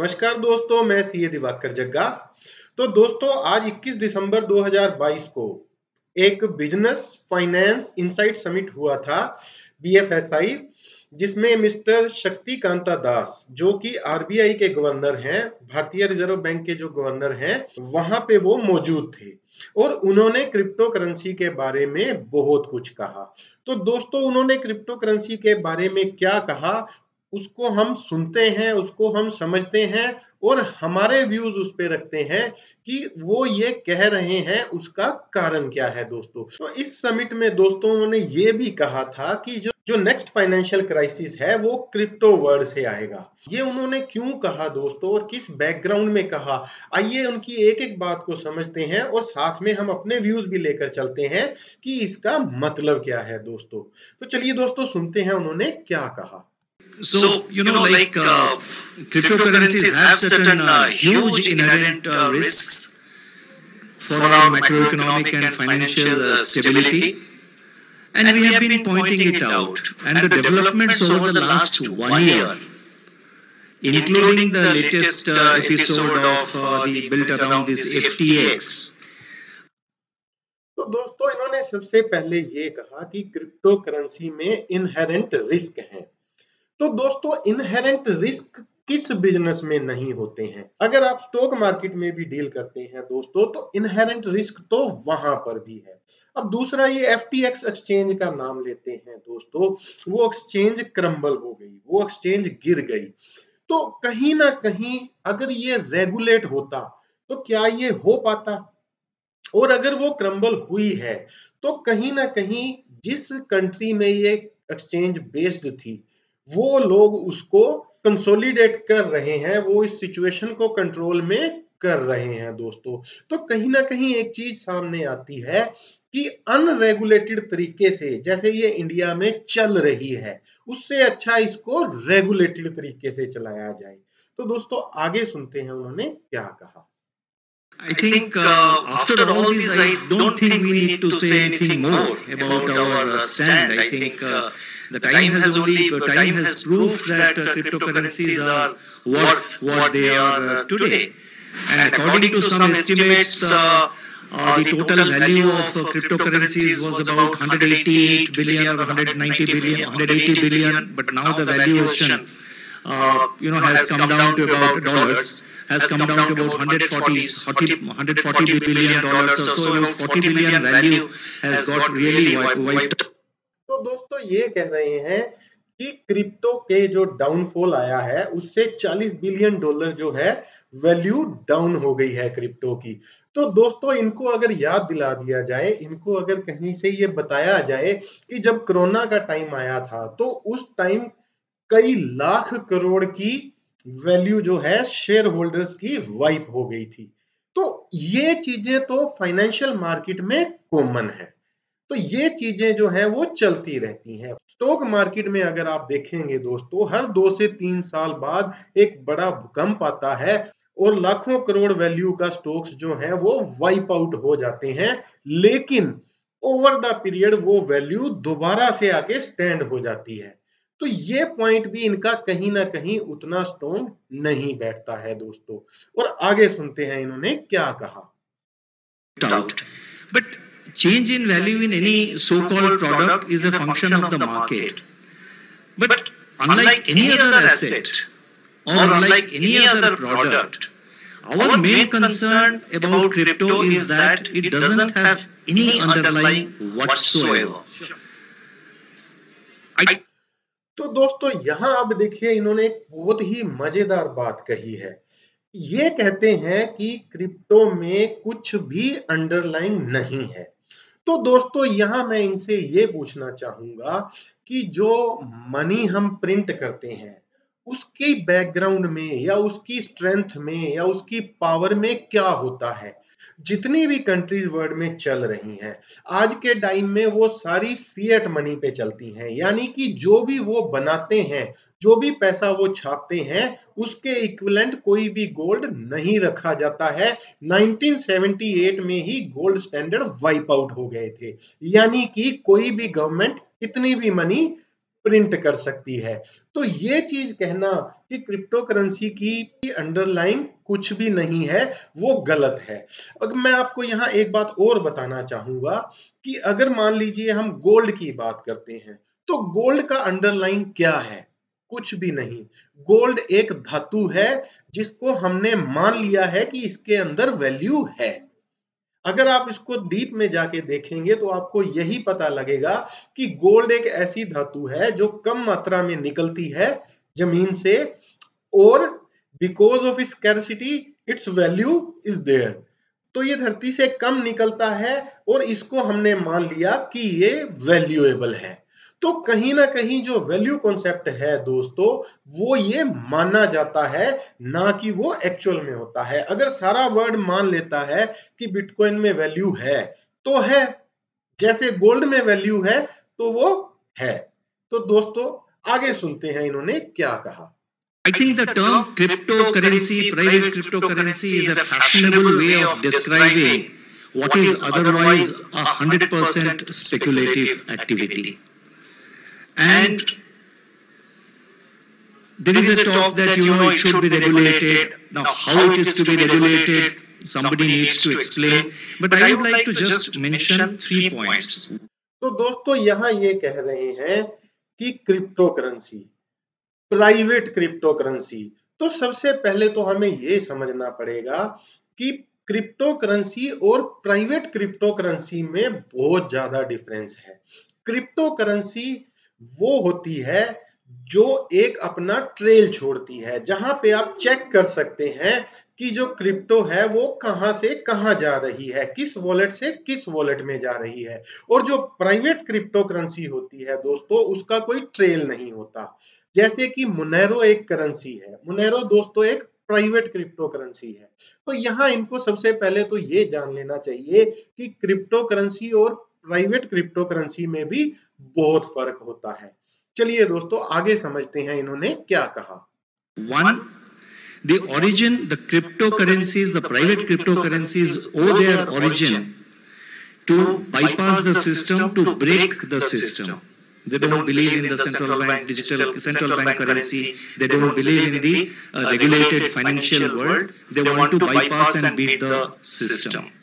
नमस्कार दोस्तों, मैं सीए दिवाकर जग्गा। तो दोस्तों, आज 21 दिसंबर 2022 को एक बिजनेस फाइनेंस इनसाइट समिट हुआ था बीएफएसआई, जिसमें मिस्टर शक्तिकांता दास, जो कि आरबीआई के गवर्नर हैं, भारतीय रिजर्व बैंक के जो गवर्नर हैं, वहां पे वो मौजूद थे और उन्होंने क्रिप्टो करेंसी के बारे में बहुत कुछ कहा। तो दोस्तों, उन्होंने क्रिप्टो करेंसी के बारे में क्या कहा, उसको हम सुनते हैं, उसको हम समझते हैं और हमारे व्यूज उस पे रखते हैं कि वो ये कह रहे हैं उसका कारण क्या है दोस्तों। तो इस समिट में दोस्तों उन्होंने ये भी कहा था कि जो नेक्स्ट फाइनेंशियल क्राइसिस है वो क्रिप्टो वर्ल्ड से आएगा। ये उन्होंने क्यों कहा दोस्तों और किस बैकग्राउंड में कहा, आइए उनकी एक एक बात को समझते हैं और साथ में हम अपने व्यूज भी लेकर चलते हैं कि इसका मतलब क्या है दोस्तों। तो चलिए दोस्तों, सुनते हैं उन्होंने क्या कहा। So, cryptocurrencies have certain huge inherent risks for our macroeconomic and financial stability, and we have been pointing it out. And the developments over the last 1 year, including the latest episode of the built around this FTX. तो दोस्तों, इन्होंने सबसे पहले ये कहा कि crypto currency में inherent risk हैं। तो दोस्तों, इनहेरेंट रिस्क किस बिजनेस में नहीं होते हैं? अगर आप स्टॉक मार्केट में भी डील करते हैं दोस्तों, तो इनहेरेंट रिस्क तो वहां पर भी है। अब दूसरा, ये एफटीएक्स एक्सचेंज का नाम लेते हैं दोस्तों, वो एक्सचेंज क्रम्बल हो गई, वो एक्सचेंज गिर गई। तो कहीं ना कहीं अगर ये रेगुलेट होता तो क्या ये हो पाता? और अगर वो क्रम्बल हुई है तो कहीं ना कहीं जिस कंट्री में ये एक्सचेंज बेस्ड थी, वो लोग उसको कंसोलिडेट कर रहे हैं, वो इस सिचुएशन को कंट्रोल में कर रहे हैं दोस्तों। तो कहीं ना कहीं एक चीज सामने आती है कि अनरेगुलेटेड तरीके से जैसे ये इंडिया में चल रही है, उससे अच्छा इसको रेगुलेटेड तरीके से चलाया जाए। तो दोस्तों, आगे सुनते हैं उन्होंने क्या कहा। I think after all this, I don't think we need to say anything more about our stand. I think the time has proved that cryptocurrencies are worth what they are today. And according to some estimates, the total value of cryptocurrencies was about 188 billion or 190 billion, 180 billion. But now the valuation, has come down to about dollars. Has come down to about 140 billion dollars or so. About 40 billion value has got really wiped. तो दोस्तों, ये कह रहे हैं कि crypto के जो downfall आया है उससे 40 बिलियन डॉलर जो है वैल्यू डाउन हो गई है क्रिप्टो की। तो दोस्तों, इनको अगर याद दिला दिया जाए, इनको अगर कहीं से ये बताया जाए कि जब कोरोना का टाइम आया था तो उस टाइम कई लाख करोड़ की वैल्यू जो है शेयर होल्डर्स की वाइप हो गई थी। तो ये चीजें तो फाइनेंशियल मार्केट में कॉमन है, तो ये चीजें जो है वो चलती रहती हैं। स्टॉक मार्केट में अगर आप देखेंगे दोस्तों, हर 2 से 3 साल बाद एक बड़ा भूकंप आता है और लाखों करोड़ वैल्यू का स्टॉक्स जो है वो वाइप आउट हो जाते हैं, लेकिन ओवर द पीरियड वो वैल्यू दोबारा से आके स्टैंड हो जाती है। तो ये पॉइंट भी इनका कहीं ना कहीं उतना स्ट्रॉन्ग नहीं बैठता है दोस्तों। और आगे सुनते हैं इन्होंने क्या कहा। But change in value in any so-called product is a function of the market. But unlike any other asset or unlike any other product, our main concern about crypto is that it doesn't have any underlying whatsoever. तो दोस्तों, यहाँ अब देखिए इन्होंने एक बहुत ही मजेदार बात कही है। ये कहते हैं कि क्रिप्टो में कुछ भी अंडरलाइंग नहीं है। तो दोस्तों, यहाँ मैं इनसे ये पूछना चाहूंगा कि जो मनी हम प्रिंट करते हैं उसकी बैकग्राउंड में या उसकी स्ट्रेंथ में या उसकी पावर में क्या होता है। जितनी भी कंट्रीज वर्ल्ड में चल रही हैं आज के टाइम में वो सारी फिएट मनी पे चलती हैं, यानी कि जो भी वो बनाते हैं, जो भी पैसा वो छापते हैं, उसके इक्विवेलेंट कोई भी गोल्ड नहीं रखा जाता है। 1978 में ही गोल्ड स्टैंडर्ड वाइप आउट हो गए थे, यानी कि कोई भी गवर्नमेंट कितनी भी मनी प्रिंट कर सकती है। तो ये चीज कहना कि क्रिप्टो करेंसी की अंडरलाइन कुछ भी नहीं है, वो गलत है। अब मैं आपको यहाँ एक बात और बताना चाहूंगा कि अगर मान लीजिए हम गोल्ड की बात करते हैं, तो गोल्ड का अंडरलाइन क्या है? कुछ भी नहीं। गोल्ड एक धातु है जिसको हमने मान लिया है कि इसके अंदर वैल्यू है। अगर आप इसको डीप में जाके देखेंगे तो आपको यही पता लगेगा कि गोल्ड एक ऐसी धातु है जो कम मात्रा में निकलती है जमीन से, और because of scarcity it's value is there. तो ये धरती से कम निकलता है और इसको हमने मान लिया कि ये वैल्यूएबल है। तो कहीं ना कहीं जो वैल्यू कॉन्सेप्ट है दोस्तों, वो ये माना जाता है, ना कि वो एक्चुअल में होता है। अगर सारा वर्ल्ड मान लेता है कि बिटकॉइन में वैल्यू है, तो है, जैसे गोल्ड में वैल्यू है तो वो है। तो दोस्तों आगे सुनते हैं इन्होंने क्या कहा। I think the term cryptocurrency, private cryptocurrency, is a fashionable way of describing what is otherwise a 100% speculative activity. And there is a talk that it should be regulated. Now, how it is to be regulated, somebody needs to explain. But I would like to just mention 3 points. तो दोस्तों यहाँ ये कह रहे हैं कि crypto currency, private crypto currency. तो सबसे पहले तो हमें ये समझना पड़ेगा कि क्रिप्टो करेंसी और प्राइवेट क्रिप्टो करेंसी में बहुत ज्यादा डिफरेंस है। क्रिप्टो करेंसी वो होती है जो एक अपना ट्रेल छोड़ती है, जहां पे आप चेक कर सकते हैं कि जो क्रिप्टो है वो कहां से कहां जा रही है, किस वॉलेट से किस वॉलेट में जा रही है। और जो प्राइवेट क्रिप्टो करेंसी होती है दोस्तों, उसका कोई ट्रेल नहीं होता। जैसे कि मोनेरो एक करेंसी है, मोनेरो दोस्तों एक प्राइवेट क्रिप्टो करेंसी है। तो यहाँ इनको सबसे पहले तो ये जान लेना चाहिए कि क्रिप्टो करेंसी और प्राइवेट क्रिप्टो करेंसी में भी बहुत फर्क होता है। चलिए दोस्तों आगे समझते हैं इन्होंने क्या कहा। 1. The origin, the cryptocurrencies, the private cryptocurrencies owe their origin to bypass the system, to break the system. They don't believe in the central bank central bank currency. They don't believe in the regulated financial world. They want to bypass and beat the system.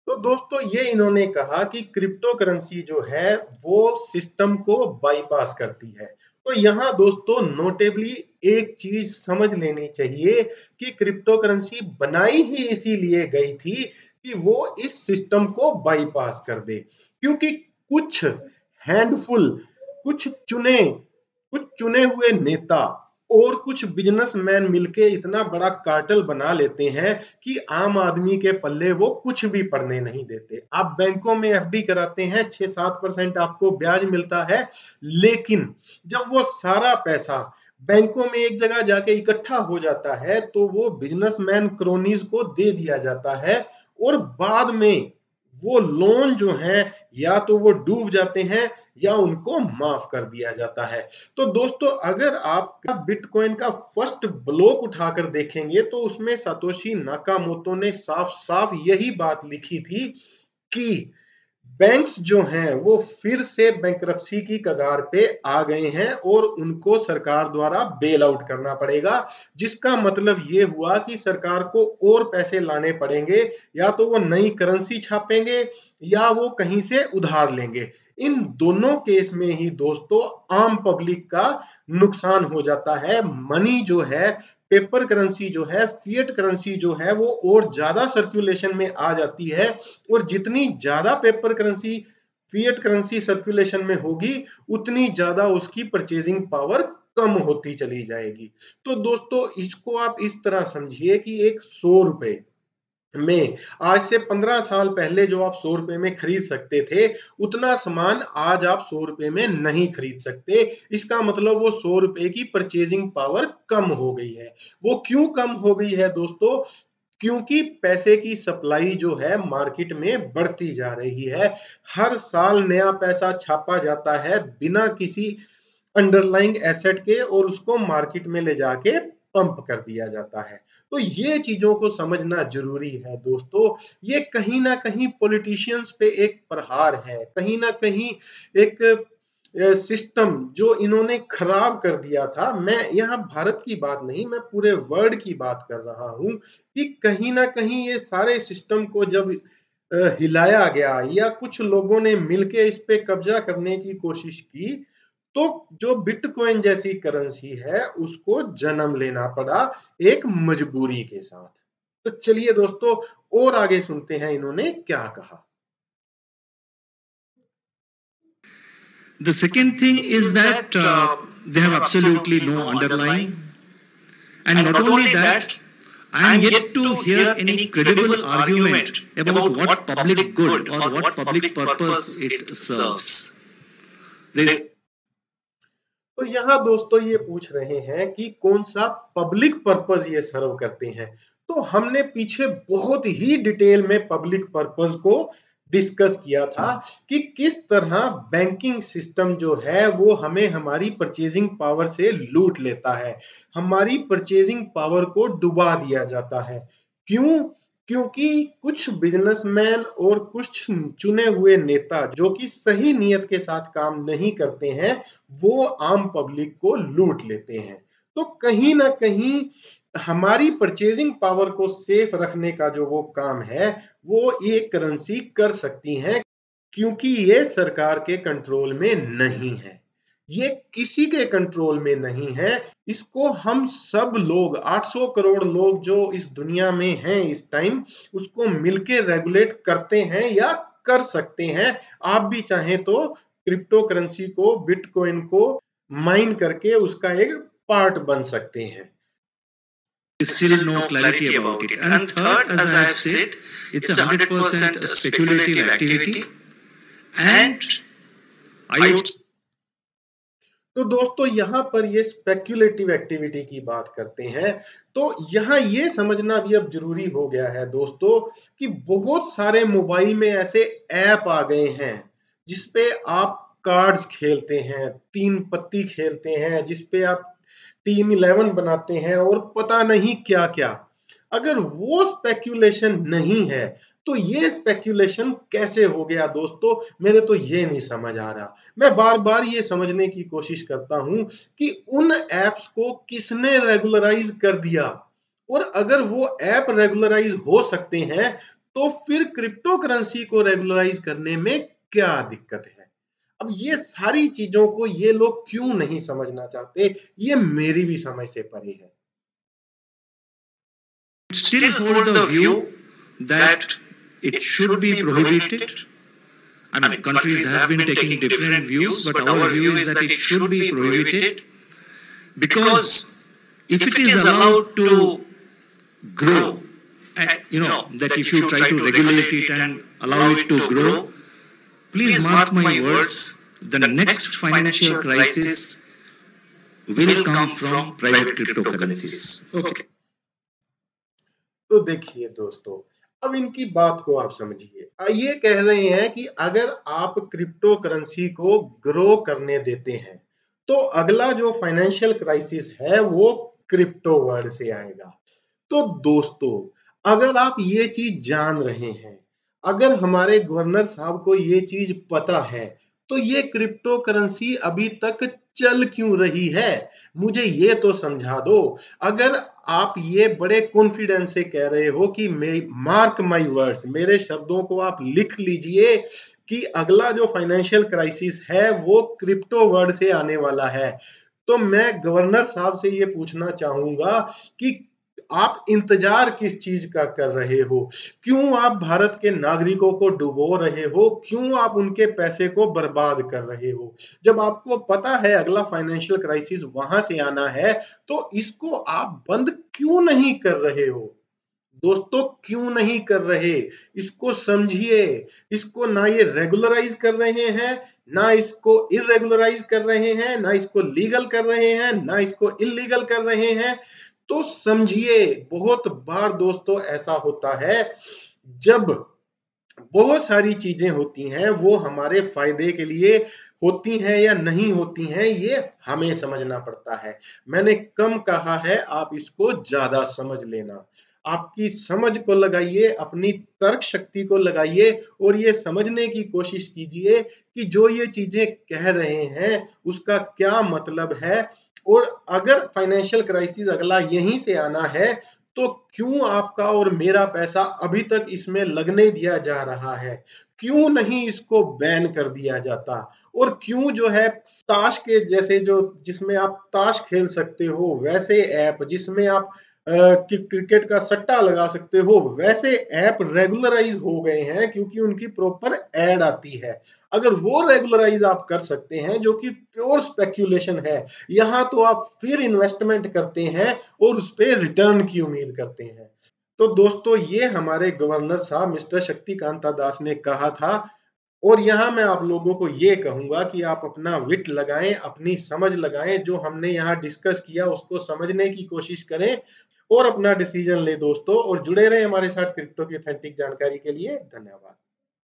तो दोस्तों ये इन्होंने कहा कि crypto currency जो है वो system को बाईपास करती है। तो यहाँ दोस्तों नोटेबली एक चीज समझ लेनी चाहिए कि क्रिप्टो करेंसी बनाई ही इसीलिए गई थी कि वो इस सिस्टम को बाईपास कर दे, क्योंकि कुछ हैंडफुल, कुछ चुने हुए नेता और कुछ बिजनेसमैन मिलके इतना बड़ा कार्टेल बना लेते हैं कि आम आदमी के पल्ले वो कुछ भी पड़ने नहीं देते। आप बैंकों में एफडी कराते हैं, 6-7% आपको ब्याज मिलता है, लेकिन जब वो सारा पैसा बैंकों में एक जगह जाके इकट्ठा हो जाता है तो वो बिजनेसमैन क्रोनीज को दे दिया जाता है, और बाद में वो लोन जो हैं या तो वो डूब जाते हैं या उनको माफ कर दिया जाता है। तो दोस्तों अगर आप बिटकॉइन का फर्स्ट ब्लॉक उठाकर देखेंगे तो उसमें सातोशी नाकामोटो ने साफ साफ यही बात लिखी थी कि बैंक्स जो हैं वो फिर से बैंकरप्सी की कगार पे आ गए हैं और उनको सरकार द्वारा बेल आउट करना पड़ेगा, जिसका मतलब ये हुआ कि सरकार को और पैसे लाने पड़ेंगे, या तो वो नई करेंसी छापेंगे या वो कहीं से उधार लेंगे। इन दोनों केस में ही दोस्तों आम पब्लिक का नुकसान हो जाता है। मनी जो है, पेपर करेंसी जो है, फिएट करेंसी जो है वो और ज्यादा सर्कुलेशन में आ जाती है, और जितनी ज्यादा paper currency, fiat currency circulation में होगी उतनी ज्यादा उसकी परचेजिंग पावर कम होती चली जाएगी। तो दोस्तों इसको आप इस तरह समझिए कि एक 100 रुपए में आज से 15 साल पहले जो आप 100 रुपए में खरीद सकते थे, उतना सामान आज आप 100 रुपए में नहीं खरीद सकते। इसका मतलब वो 100 रुपए की परचेजिंग पावर कम हो गई है। वो क्यों कम हो गई है दोस्तों? क्योंकि पैसे की सप्लाई जो है मार्केट में बढ़ती जा रही है। हर साल नया पैसा छापा जाता है बिना किसी अंडरलाइंग एसेट के, और उसको मार्केट में ले जाके पंप कर दिया जाता है। तो ये चीजों को समझना जरूरी है दोस्तों। ये कहीं ना कहीं पॉलिटिशियंस पे एक प्रहार है, कहीं ना कहीं एक सिस्टम जो इन्होंने खराब कर दिया था, मैं यहाँ भारत की बात नहीं, मैं पूरे वर्ल्ड की बात कर रहा हूँ कि कहीं ना कहीं ये सारे सिस्टम को जब हिलाया गया या कुछ लोगों ने मिलके इस पे कब्जा करने की कोशिश की, तो जो बिटकॉइन जैसी करेंसी है उसको जन्म लेना पड़ा एक मजबूरी के साथ। तो चलिए दोस्तों और आगे सुनते हैं इन्होंने क्या कहा। The second thing is that they have absolutely no underlying. And not only that, I am yet to hear any credible argument about what public good or what public purpose it serves. तो यहाँ दोस्तों ये पूछ रहे हैं कि कौन सा पब्लिक पर्पस ये सर्व करते हैं। तो हमने पीछे बहुत ही डिटेल में पब्लिक पर्पस को डिस्कस किया था कि किस तरह बैंकिंग सिस्टम जो है वो हमें हमारी परचेजिंग पावर से लूट लेता है, हमारी परचेजिंग पावर को डुबा दिया जाता है। क्यों? क्योंकि कुछ बिजनेसमैन और कुछ चुने हुए नेता जो कि सही नियत के साथ काम नहीं करते हैं, वो आम पब्लिक को लूट लेते हैं। तो कहीं ना कहीं हमारी परचेजिंग पावर को सेफ रखने का जो वो काम है, वो ये करेंसी कर सकती है, क्योंकि ये सरकार के कंट्रोल में नहीं है, ये किसी के कंट्रोल में नहीं है। इसको हम सब लोग 800 करोड़ लोग जो इस दुनिया में हैं इस टाइम, उसको मिलके रेगुलेट करते हैं या कर सकते हैं। आप भी चाहें तो क्रिप्टो करेंसी को, बिटकॉइन को माइन करके उसका एक पार्ट बन सकते हैं। Still no clarity about it. And third, as I have said, it's 100% speculative activity. And I would तो दोस्तों यहाँ पर ये स्पेक्युलेटिव एक्टिविटी की बात करते हैं। तो यहाँ ये समझना भी अब जरूरी हो गया है दोस्तों कि बहुत सारे मोबाइल में ऐसे ऐप आ गए हैं जिसपे आप कार्ड्स खेलते हैं, 3 पत्ती खेलते हैं, जिसपे आप टीम 11 बनाते हैं और पता नहीं क्या क्या। अगर वो स्पेक्यूलेशन नहीं है तो ये स्पेक्यूलेशन कैसे हो गया दोस्तों, मेरे तो ये नहीं समझ आ रहा। मैं बार बार ये समझने की कोशिश करता हूं कि उन एप्स को किसने रेगुलराइज कर दिया, और अगर वो ऐप रेगुलराइज हो सकते हैं तो फिर क्रिप्टो करेंसी को रेगुलराइज करने में क्या दिक्कत है। अब ये सारी चीजों को ये लोग क्यों नहीं समझना चाहते, ये मेरी भी समझ से परे है। still hold the view that it should be prohibited. I mean, countries have been taking different views, but our view is that it should be prohibited because if it is allowed to grow, that if you try to regulate it and allow it to grow, please mark my words, the next financial crisis will come from private cryptocurrencies. Okay. तो देखिए दोस्तों, अब इनकी बात को आप समझिए। ये कह रहे हैं कि अगर आप क्रिप्टो करेंसी को ग्रो करने देते हैं तो अगला जो फाइनेंशियल क्राइसिस है वो क्रिप्टो वर्ल्ड से आएगा। तो दोस्तों, अगर आप ये चीज जान रहे हैं, अगर हमारे गवर्नर साहब को ये चीज पता है, तो ये क्रिप्टो करेंसी अभी तक चल क्यों रही है, मुझे ये तो समझा दो। अगर आप ये बड़े कॉन्फिडेंस से कह रहे हो कि मार्क माय वर्ड्स, मेरे शब्दों को आप लिख लीजिए कि अगला जो फाइनेंशियल क्राइसिस है वो क्रिप्टो वर्ल्ड से आने वाला है, तो मैं गवर्नर साहब से ये पूछना चाहूंगा कि आप इंतजार किस चीज का कर रहे हो? क्यों आप भारत के नागरिकों को डुबो रहे हो? क्यों आप उनके पैसे को बर्बाद कर रहे हो? जब आपको पता है अगला फाइनेंशियल क्राइसिस वहां से आना है, तो इसको आप बंद क्यों नहीं कर रहे हो? दोस्तों, क्यों नहीं कर रहे? इसको समझिए। इसको ना ये रेगुलराइज कर रहे हैं, ना इसको इरेगुलराइज कर रहे हैं, ना इसको लीगल कर रहे हैं, ना इसको इलीगल कर रहे हैं। तो समझिए, बहुत बार दोस्तों ऐसा होता है जब बहुत सारी चीजें होती हैं, वो हमारे फायदे के लिए होती हैं या नहीं होती हैं, ये हमें समझना पड़ता है। मैंने कम कहा है, आप इसको ज्यादा समझ लेना। आपकी समझ को लगाइए, अपनी तर्क शक्ति को लगाइए और ये समझने की कोशिश कीजिए कि जो ये चीजें कह रहे हैं उसका क्या मतलब है। और अगर फाइनेंशियल क्राइसिस अगला यहीं से आना है तो क्यों आपका और मेरा पैसा अभी तक इसमें लगने दिया जा रहा है, क्यों नहीं इसको बैन कर दिया जाता, और क्यों जो है ताश के जैसे जो जिसमें आप ताश खेल सकते हो वैसे ऐप, जिसमें आप क्रिकेट का सट्टा लगा सकते हो वैसे ऐप रेगुलराइज हो गए हैं क्योंकि उनकी प्रॉपर एड आती है। अगर वो रेगुलराइज आप कर सकते हैं जो कि प्योर स्पेक्यूलेशन है, यहाँ तो आप फिर इन्वेस्टमेंट करते हैं और उस पर रिटर्न की उम्मीद करते हैं। तो दोस्तों ये हमारे गवर्नर साहब मिस्टर शक्तिकांता दास ने कहा था, और यहाँ मैं आप लोगों को ये कहूंगा कि आप अपना विट लगाएं, अपनी समझ लगाएं, जो हमने यहाँ डिस्कस किया उसको समझने की कोशिश करें और अपना डिसीजन ले दोस्तों, और जुड़े रहें हमारे साथ क्रिप्टो की ऑथेंटिक जानकारी के लिए। धन्यवाद।